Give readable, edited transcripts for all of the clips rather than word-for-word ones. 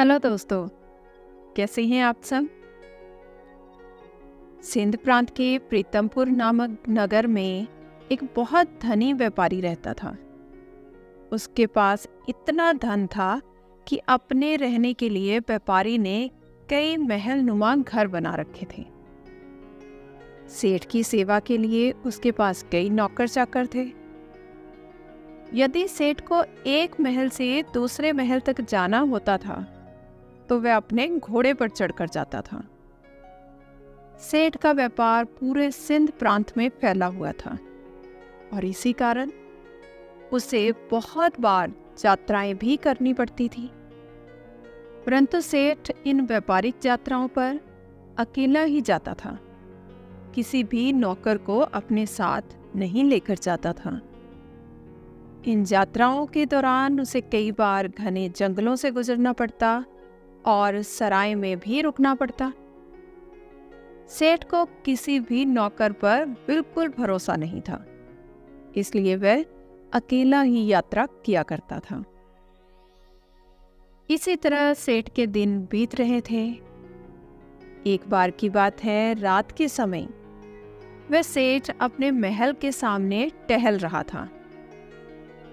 Hello दोस्तों, कैसे हैं आप सब। सिंध प्रांत के प्रीतमपुर नामक नगर में एक बहुत धनी व्यापारी रहता था। उसके पास इतना धन था कि अपने रहने के लिए व्यापारी ने कई महल नुमा घर बना रखे थे। सेठ की सेवा के लिए उसके पास कई नौकर चाकर थे। यदि सेठ को एक महल से दूसरे महल तक जाना होता था तो वह अपने घोड़े पर चढ़कर जाता था। सेठ का व्यापार पूरे सिंध प्रांत में फैला हुआ था और इसी कारण उसे बहुत बार यात्राएं भी करनी पड़ती थी। परंतु सेठ इन व्यापारिक यात्राओं पर अकेला ही जाता था, किसी भी नौकर को अपने साथ नहीं लेकर जाता था। इन यात्राओं के दौरान उसे कई बार घने जंगलों से गुजरना पड़ता और सराय में भी रुकना पड़ता। सेठ को किसी भी नौकर पर बिल्कुल भरोसा नहीं था, इसलिए वह अकेला ही यात्रा किया करता था। इसी तरह सेठ के दिन बीत रहे थे। एक बार की बात है, रात के समय वह सेठ अपने महल के सामने टहल रहा था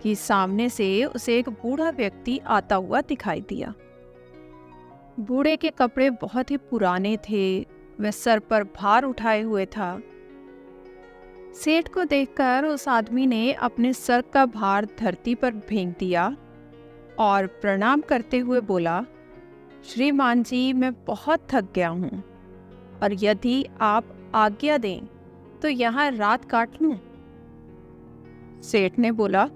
कि सामने से उसे एक बूढ़ा व्यक्ति आता हुआ दिखाई दिया। बूढ़े के कपड़े बहुत ही पुराने थे, वह सर पर भार उठाए हुए था। सेठ को देखकर उस आदमी ने अपने सर का भार धरती पर फेंक दिया और प्रणाम करते हुए बोला, श्रीमान जी, मैं बहुत थक गया हूँ और यदि आप आज्ञा दें तो यहाँ रात काट लूं। सेठ ने बोला,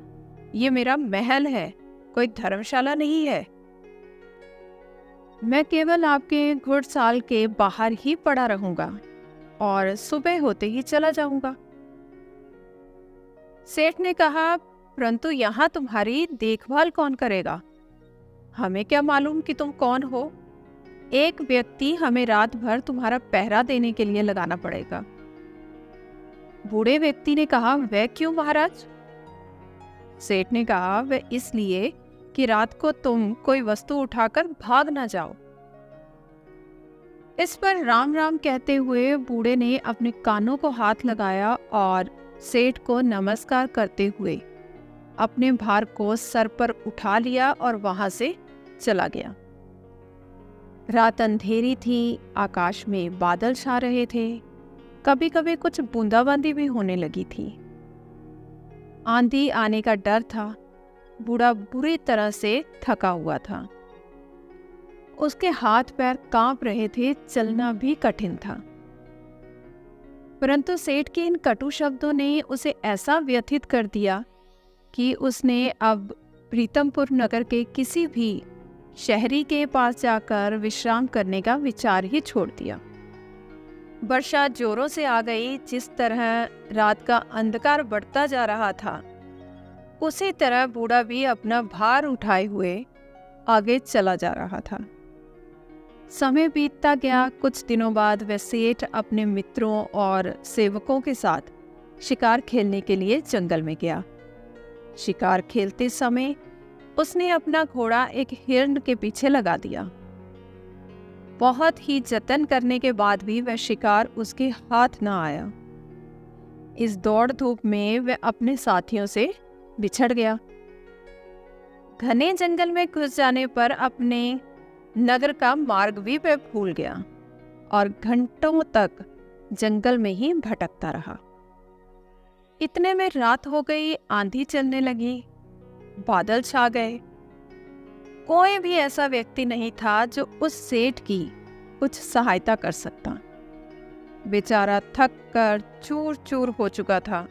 ये मेरा महल है, कोई धर्मशाला नहीं है। मैं केवल आपके घुड़साल के बाहर ही पड़ा रहूंगा और सुबह होते ही चला जाऊंगा। सेठ ने कहा, परंतु यहाँ तुम्हारी देखभाल कौन करेगा? हमें क्या मालूम कि तुम कौन हो? एक व्यक्ति हमें रात भर तुम्हारा पहरा देने के लिए लगाना पड़ेगा। बूढ़े व्यक्ति ने कहा, वह क्यों महाराज? सेठ ने कहा, वह इसलिए कि रात को तुम कोई वस्तु उठाकर भाग ना जाओ। इस पर राम राम कहते हुए बूढ़े ने अपने कानों को हाथ लगाया और सेठ को नमस्कार करते हुए अपने भार को सर पर उठा लिया और वहां से चला गया। रात अंधेरी थी, आकाश में बादल छा रहे थे, कभी कभी कुछ बूंदाबांदी भी होने लगी थी। आंधी आने का डर था। बूढ़ा बुरी तरह से थका हुआ था। उसके हाथ पैर कांप रहे थे, चलना भी कठिन था। परंतु सेठ के इन कटु शब्दों ने उसे ऐसा व्यथित कर दिया कि उसने अब प्रीतमपुर नगर के किसी भी शहरी के पास जाकर विश्राम करने का विचार ही छोड़ दिया। वर्षा जोरों से आ गई। जिस तरह रात का अंधकार बढ़ता जा रहा था, उसी तरह बूढ़ा भी अपना भार उठाए हुए आगे चला जा रहा था। समय बीतता गया। कुछ दिनों बाद वह सेठ अपने मित्रों और सेवकों के साथ शिकार खेलने के लिए जंगल में गया। शिकार खेलते समय उसने अपना घोड़ा एक हिरण के पीछे लगा दिया। बहुत ही जतन करने के बाद भी वह शिकार उसके हाथ न आया। इस दौड़ धूप में वह अपने साथियों से बिछड़ गया। घने जंगल में घुस जाने पर अपने नगर का मार्ग भी वह भूल गया और घंटों तक जंगल में ही भटकता रहा। इतने में रात हो गई, आंधी चलने लगी, बादल छा गए। कोई भी ऐसा व्यक्ति नहीं था जो उस सेठ की कुछ सहायता कर सकता। बेचारा थक कर चूर चूर हो चुका था।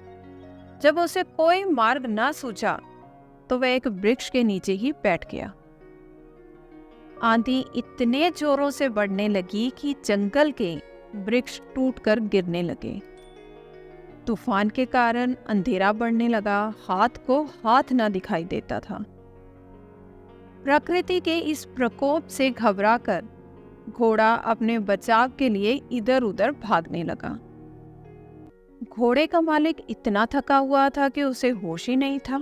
जब उसे कोई मार्ग ना सूझा तो वह एक वृक्ष के नीचे ही बैठ गया। आंधी इतने जोरों से बढ़ने लगी कि जंगल के वृक्ष टूटकर गिरने लगे। तूफान के कारण अंधेरा बढ़ने लगा, हाथ को हाथ ना दिखाई देता था। प्रकृति के इस प्रकोप से घबराकर घोड़ा अपने बचाव के लिए इधर उधर भागने लगा। घोड़े का मालिक इतना थका हुआ था कि उसे होश ही नहीं था।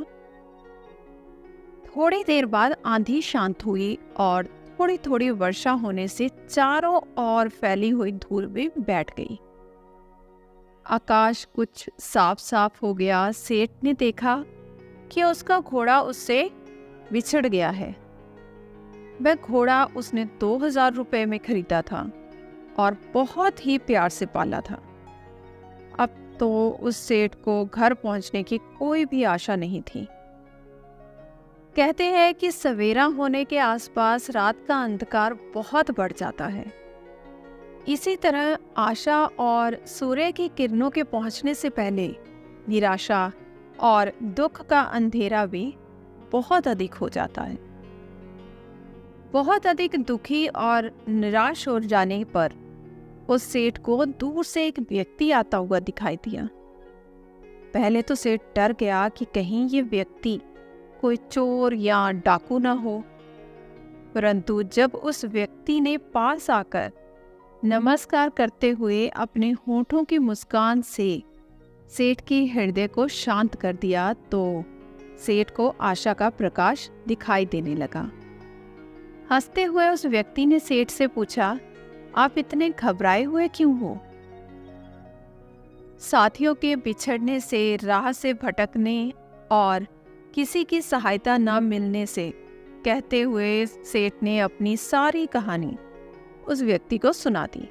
थोड़ी देर बाद आंधी शांत हुई और थोड़ी थोड़ी वर्षा होने से चारों ओर फैली हुई धूल में बैठ गई। आकाश कुछ साफ साफ हो गया। सेठ ने देखा कि उसका घोड़ा उससे बिछड़ गया है। वह घोड़ा उसने 2000 रुपए में खरीदा था और बहुत ही प्यार से पाला था। अब तो उस सेठ को घर पहुंचने की कोई भी आशा नहीं थी। कहते हैं कि सवेरा होने के आसपास रात का अंधकार बहुत बढ़ जाता है। इसी तरह आशा और सूर्य की किरणों के पहुंचने से पहले निराशा और दुख का अंधेरा भी बहुत अधिक हो जाता है। बहुत अधिक दुखी और निराश हो जाने पर उस सेठ को दूर से एक व्यक्ति आता हुआ दिखाई दिया। पहले तो सेठ डर गया कि कहीं ये व्यक्ति कोई चोर या डाकू ना हो, परंतु जब उस व्यक्ति ने पास आकर नमस्कार करते हुए अपने होठों की मुस्कान से सेठ के हृदय को शांत कर दिया तो सेठ को आशा का प्रकाश दिखाई देने लगा। हंसते हुए उस व्यक्ति ने सेठ से पूछा, आप इतने घबराए हुए क्यों हो? साथियों के बिछड़ने से, राह से भटकने और किसी की सहायता न मिलने से कहते हुए सेठ ने अपनी सारी कहानी उस व्यक्ति को सुना दी।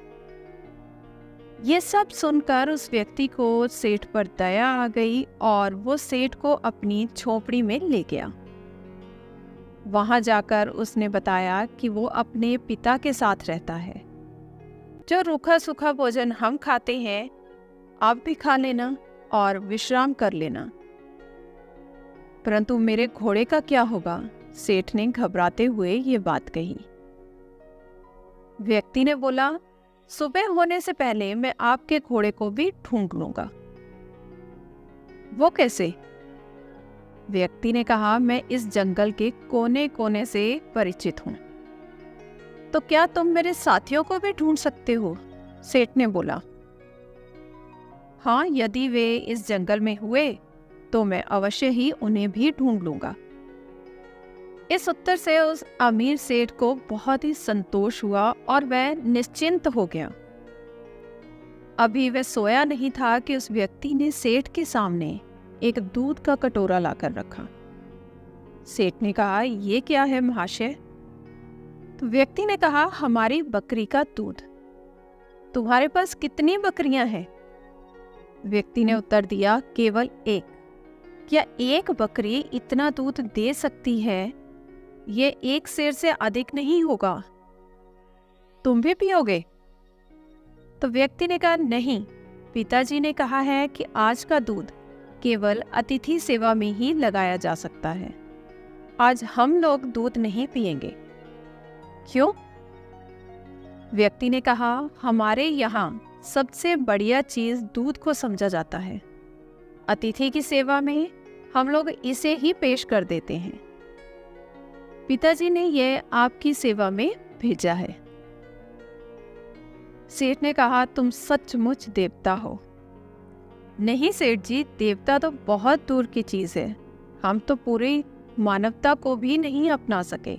ये सब सुनकर उस व्यक्ति को सेठ पर दया आ गई और वो सेठ को अपनी झोपड़ी में ले गया। वहां जाकर उसने बताया कि वो अपने पिता के साथ रहता है। जो रूखा सूखा भोजन हम खाते हैं आप भी खा लेना और विश्राम कर लेना। परंतु मेरे घोड़े का क्या होगा? सेठ ने घबराते हुए ये बात कही। व्यक्ति ने बोला, सुबह होने से पहले मैं आपके घोड़े को भी ढूंढ लूंगा। वो कैसे? व्यक्ति ने कहा, मैं इस जंगल के कोने कोने से परिचित हूं। तो क्या तुम मेरे साथियों को भी ढूंढ सकते हो? सेठ ने बोला। हाँ, यदि वे इस जंगल में हुए तो मैं अवश्य ही उन्हें भी ढूंढ लूंगा। इस उत्तर से उस अमीर सेठ को बहुत ही संतोष हुआ और वह निश्चिंत हो गया। अभी वह सोया नहीं था कि उस व्यक्ति ने सेठ के सामने एक दूध का कटोरा लाकर रखा। सेठ ने कहा, ये क्या है महाशय? तो व्यक्ति ने कहा, हमारी बकरी का दूध। तुम्हारे पास कितनी बकरियां हैं? व्यक्ति ने उत्तर दिया, केवल एक। क्या एक बकरी इतना दूध दे सकती है? ये एक सेर से अधिक नहीं होगा। तुम भी पियोगे? तो व्यक्ति ने कहा, नहीं, पिताजी ने कहा है कि आज का दूध केवल अतिथि सेवा में ही लगाया जा सकता है। आज हम लोग दूध नहीं पिएंगे। क्यों? व्यक्ति ने कहा, हमारे यहाँ सबसे बढ़िया चीज दूध को समझा जाता है। अतिथि की सेवा में हम लोग इसे ही पेश कर देते हैं। पिताजी ने यह आपकी सेवा में भेजा है। सेठ ने कहा, तुम सचमुच देवता हो। नहीं सेठ जी, देवता तो बहुत दूर की चीज है। हम तो पूरी मानवता को भी नहीं अपना सके।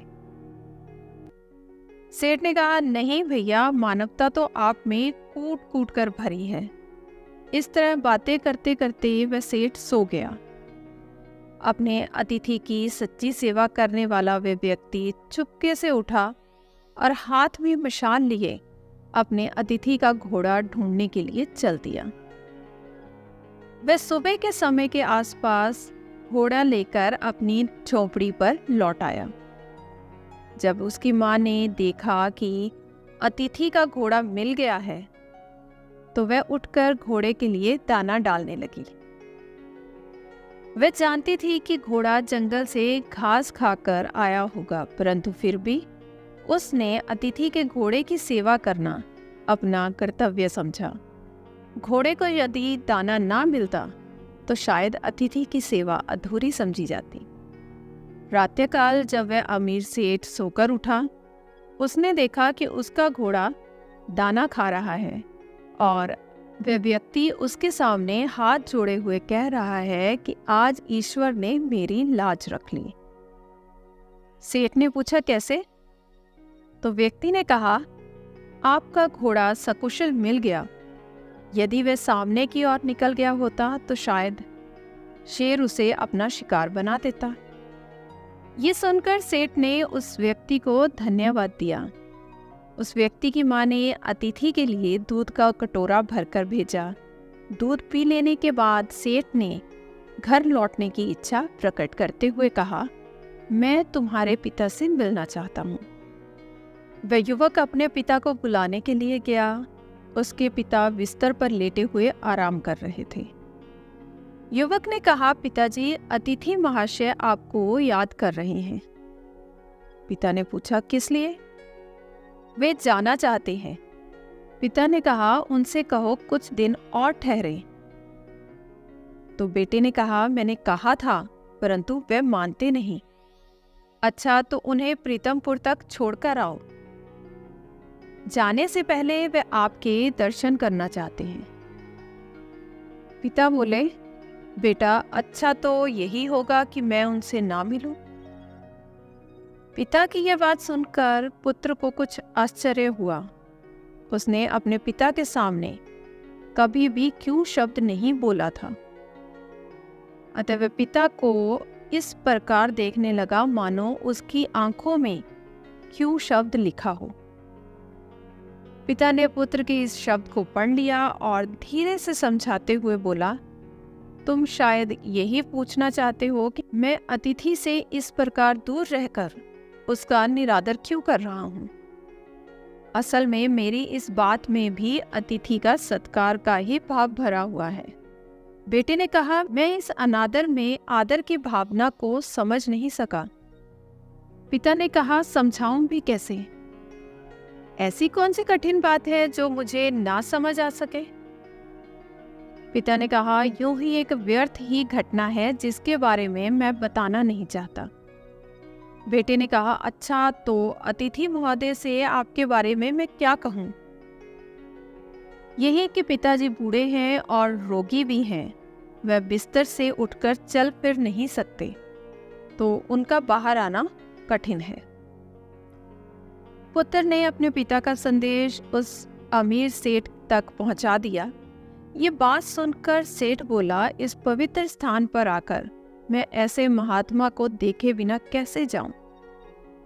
सेठ ने कहा, नहीं भैया, मानवता तो आप में कूट कूट कर भरी है। इस तरह बातें करते करते वह सेठ सो गया। अपने अतिथि की सच्ची सेवा करने वाला वह व्यक्ति चुपके से उठा और हाथ में मशाल लिए अपने अतिथि का घोड़ा ढूंढने के लिए चल दिया। वह सुबह के समय के आसपास घोड़ा लेकर अपनी झोपड़ी पर लौट आया। जब उसकी माँ ने देखा कि अतिथि का घोड़ा मिल गया है तो वह उठकर घोड़े के लिए दाना डालने लगी। वह जानती थी कि घोड़ा जंगल से घास खाकर आया होगा, परंतु फिर भी उसने अतिथि के घोड़े की सेवा करना अपना कर्तव्य समझा। घोड़े को यदि दाना ना मिलता तो शायद अतिथि की सेवा अधूरी समझी जाती। प्रातःकाल जब वह अमीर सेठ सोकर उठा, उसने देखा कि उसका घोड़ा दाना खा रहा है और वह व्यक्ति उसके सामने हाथ जोड़े हुए कह रहा है कि आज ईश्वर ने मेरी लाज रख ली। सेठ ने पूछा, कैसे? तो व्यक्ति ने कहा, आपका घोड़ा सकुशल मिल गया। यदि वह सामने की ओर निकल गया होता तो शायद शेर उसे अपना शिकार बना देता। ये सुनकर सेठ ने उस व्यक्ति को धन्यवाद दिया। उस व्यक्ति की माँ ने अतिथि के लिए दूध का कटोरा भरकर भेजा। दूध पी लेने के बाद सेठ ने घर लौटने की इच्छा प्रकट करते हुए कहा, मैं तुम्हारे पिता से मिलना चाहता हूँ। वह युवक अपने पिता को बुलाने के लिए गया। उसके पिता बिस्तर पर लेटे हुए आराम कर रहे थे। युवक ने कहा, पिताजी, अतिथि महाशय आपको याद कर रहे हैं। पिता ने पूछा, किस लिए? वे जाना चाहते हैं। पिता ने कहा, उनसे कहो कुछ दिन और ठहरे। तो बेटे ने कहा, मैंने कहा था, परंतु वे मानते नहीं। अच्छा, तो उन्हें प्रीतमपुर तक छोड़कर आओ। जाने से पहले वे आपके दर्शन करना चाहते हैं। पिता बोले, बेटा, अच्छा तो यही होगा कि मैं उनसे ना मिलूं। पिता की यह बात सुनकर पुत्र को कुछ आश्चर्य हुआ। उसने अपने पिता के सामने कभी भी क्यों शब्द नहीं बोला था। अतः वह पिता को इस प्रकार देखने लगा मानो उसकी आंखों में क्यों शब्द लिखा हो। पिता ने पुत्र के इस शब्द को पढ़ लिया और धीरे से समझाते हुए बोला, तुम शायद यही पूछना चाहते हो कि मैं अतिथि से इस प्रकार दूर रहकर उसका निरादर क्यों कर रहा हूँ। असल में मेरी इस बात में भी अतिथि का सत्कार का ही भाव भरा हुआ है। बेटे ने कहा, मैं इस अनादर में आदर की भावना को समझ नहीं सका। पिता ने कहा, समझाऊं भी कैसे? ऐसी कौन सी कठिन बात है जो मुझे ना समझ आ सके? पिता ने कहा, यूं ही एक व्यर्थ ही घटना है जिसके बारे में मैं बताना नहीं चाहता। बेटे ने कहा, अच्छा, तो अतिथि महोदय से आपके बारे में मैं क्या कहूँ? यही कि पिताजी बूढ़े हैं और रोगी भी हैं। वह बिस्तर से उठकर चल फिर नहीं सकते, तो उनका बाहर आना कठिन है। पुत्र ने अपने पिता का संदेश उस अमीर सेठ तक पहुंचा दिया। ये बात सुनकर सेठ बोला, इस पवित्र स्थान पर आकर मैं ऐसे महात्मा को देखे बिना कैसे जाऊं,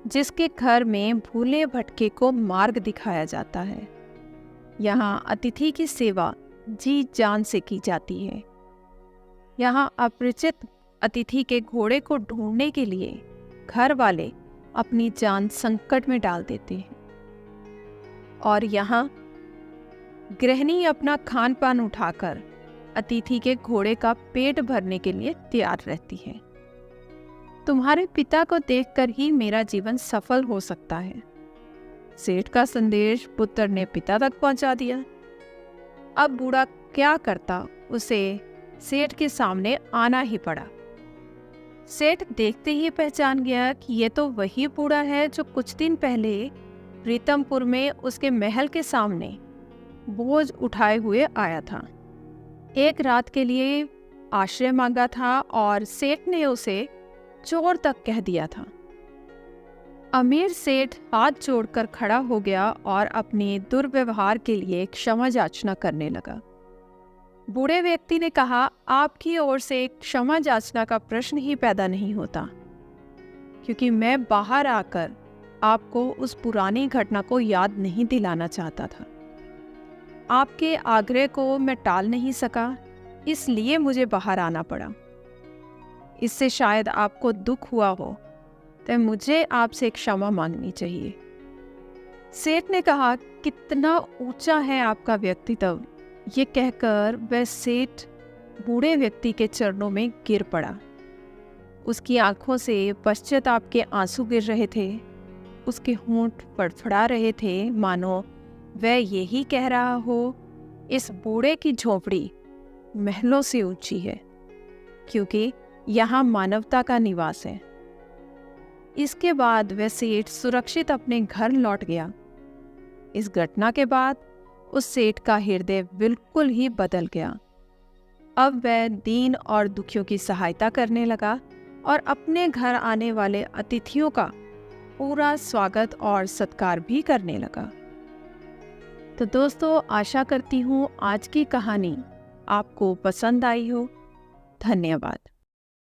जिसके घर में भूले भटके को मार्ग दिखाया जाता है। यहाँ अतिथि की सेवा जी जान से की जाती है। यहाँ अपरिचित अतिथि के घोड़े को ढूंढने के लिए घर वाले अपनी जान संकट में डाल देते हैं, और यहाँ गृहिणी अपना खान पान उठाकर अतिथि के घोड़े का पेट भरने के लिए तैयार रहती है। तुम्हारे पिता को देखकर ही मेरा जीवन सफल हो सकता है। सेठ का संदेश पुत्र ने पिता तक पहुंचा दिया। अब बूढ़ा क्या करता, उसे सेठ के सामने आना ही पड़ा। सेठ देखते ही पहचान गया कि ये तो वही बूढ़ा है जो कुछ दिन पहले प्रीतमपुर में उसके महल के सामने बोझ उठाए हुए आया था। एक रात के लिए आश्रय मांगा था और सेठ ने उसे चोर तक कह दिया था। अमीर सेठ हाथ जोड़कर खड़ा हो गया और अपने दुर्व्यवहार के लिए क्षमा याचना करने लगा। बूढ़े व्यक्ति ने कहा, आपकी ओर से क्षमा याचना का प्रश्न ही पैदा नहीं होता, क्योंकि मैं बाहर आकर आपको उस पुरानी घटना को याद नहीं दिलाना चाहता था। आपके आग्रह को मैं टाल नहीं सका, इसलिए मुझे बाहर आना पड़ा। इससे शायद आपको दुख हुआ हो, तो मुझे आपसे क्षमा मांगनी चाहिए। सेठ ने कहा, कितना ऊंचा है आपका व्यक्तित्व। ये कहकर वह सेठ बूढ़े व्यक्ति के चरणों में गिर पड़ा। उसकी आंखों से पश्चाताप के आंसू गिर रहे थे। उसके होंठ फड़फड़ा रहे थे, मानो वह यही कह रहा हो, इस बूढ़े की झोपड़ी महलों से ऊंची है, क्योंकि यहाँ मानवता का निवास है। इसके बाद वह सेठ सुरक्षित अपने घर लौट गया। इस घटना के बाद उस सेठ का हृदय बिल्कुल ही बदल गया। अब वह दीन और दुखियों की सहायता करने लगा और अपने घर आने वाले अतिथियों का पूरा स्वागत और सत्कार भी करने लगा। तो दोस्तों, आशा करती हूँ आज की कहानी आपको पसंद आई हो। धन्यवाद।